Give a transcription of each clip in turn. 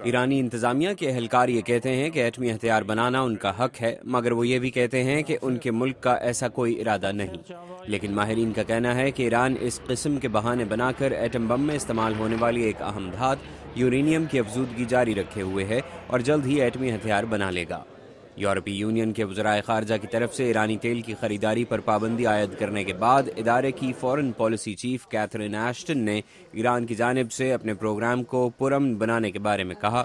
ایرانی انتظامیہ کے اہلکار یہ کہتے ہیں کہ ایٹمی ہتھیار بنانا ان کا حق ہے، مگر وہ یہ بھی کہتے ہیں کہ ان کے ملک کا ایسا کوئی ارادہ نہیں۔ لیکن ماہرین کا کہنا ہے کہ ایران اس قسم کے بہانے بنا کر ایٹم بم میں استعمال ہونے والی ایک اہم دھات یورینیم کی افزودگی جاری رکھے ہوئے ہے اور جلد ہی ایٹمی ہتھیار بنا لے گا۔ یورپی یونین کے وزرائے خارجہ کی طرف سے ایرانی تیل کی خریداری پر پابندی عائد کرنے کے بعد ادارے کی فورن پالیسی چیف کیتھرین ایشٹن نے ایران کی جانب سے اپنے پروگرام کو پرامن بنانے کے بارے میں کہا،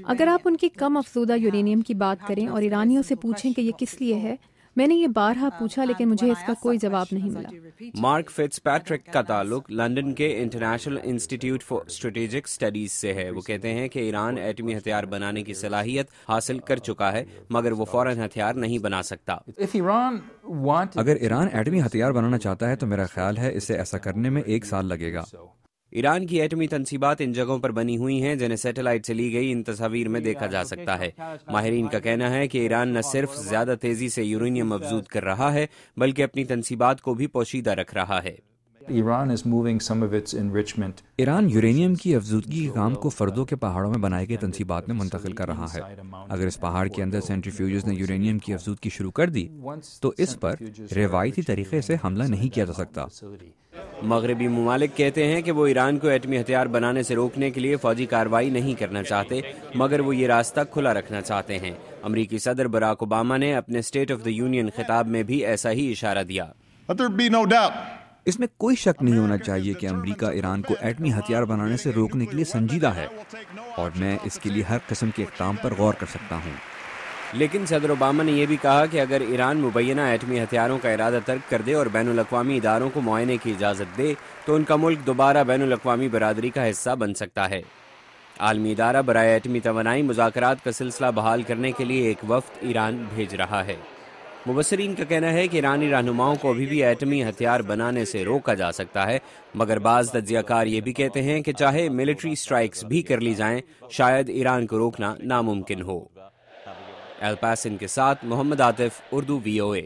اگر آپ ان کی کم افزودہ یورینیم کی بات کریں اور ایرانیوں سے پوچھیں کہ یہ کس لیے ہے، میں نے یہ بارہا پوچھا لیکن مجھے اس کا کوئی جواب نہیں ملا۔ مارک فٹز پیٹرک کا تعلق لندن کے international institute for strategic studies سے ہے۔ وہ کہتے ہیں کہ ایران ایٹمی ہتھیار بنانے کی صلاحیت حاصل کر چکا ہے، مگر وہ فوراً ہتھیار نہیں بنا سکتا۔ اگر ایران ایٹمی ہتھیار بنانا چاہتا ہے تو میرا خیال ہے اسے ایسا کرنے میں 1 سال لگے گا۔ ایران کی ایٹمی تنصیبات ان جگہوں پر بنی ہوئی ہیں جنہیں سیٹلائٹ سے لی گئی ان تصاویر میں دیکھا جا سکتا ہے۔ ماہرین کا کہنا ہے کہ ایران نہ صرف زیادہ تیزی سے یورینیم افزود کر رہا ہے بلکہ اپنی تنصیبات کو بھی پوشیدہ رکھ رہا ہے۔ ایران یورینیم کی افزودگی کے کام کو فردوں کے پہاڑوں میں بنائے گئے تنصیبات میں منتقل کر رہا ہے۔ اگر اس پہاڑ کے اندر سینٹریفیوجز نے یورینیم کی افزودگی شروع کر دی تو اس پر روایتی طریقے سے حملہ نہیں کیا جا سکتا۔ مغربی ممالک کہتے ہیں کہ وہ ایران کو ایٹمی ہتھیار بنانے سے روکنے کے لیے فوجی کارروائی نہیں کرنا چاہتے، مگر وہ یہ راستہ کھلا رکھنا چاہتے ہیں۔ امریکی صدر براک اوباما نے اپنے اسٹیٹ آف دی یونین خطاب میں بھی ایسا ہی اشارہ دیا۔ اس میں کوئی شک نہیں ہونا چاہیے کہ امریکہ ایران کو ایٹمی ہتھیار بنانے سے روکنے کے لیے سنجیدہ ہے، اور میں اس کے لیے ہر قسم کے اقدام پر غور کر سکتا ہوں۔ لیکن صدر اوباما نے یہ بھی کہا کہ اگر ایران مبینہ ایٹمی ہتھیاروں کا ارادہ ترک کر دے اور بین الاقوامی اداروں کو معائنے کی اجازت دے تو ان کا ملک دوبارہ بین الاقوامی برادری کا حصہ بن سکتا ہے۔ عالمی ادارہ برائے ایٹمی توانائی مذاکرات کا سلسلہ بحال کرنے کے لیے ایک وفد ایران بھیج رہا ہے۔ مبصرین کا کہنا ہے کہ ایرانی رہنماؤں کو ابھی بھی ایٹمی ہتھیار بنانے سے روکا جا سکتا ہے، مگر بعض تجزیہ کار یہ بھی کہتے ہیں کہ چاہے ملٹری سٹرائکس بھی کر لی جائیں، شاید ایران کو روکنا ناممکن ہو۔ ایل پاسن کے ساتھ محمد عاطف، اردو VOA۔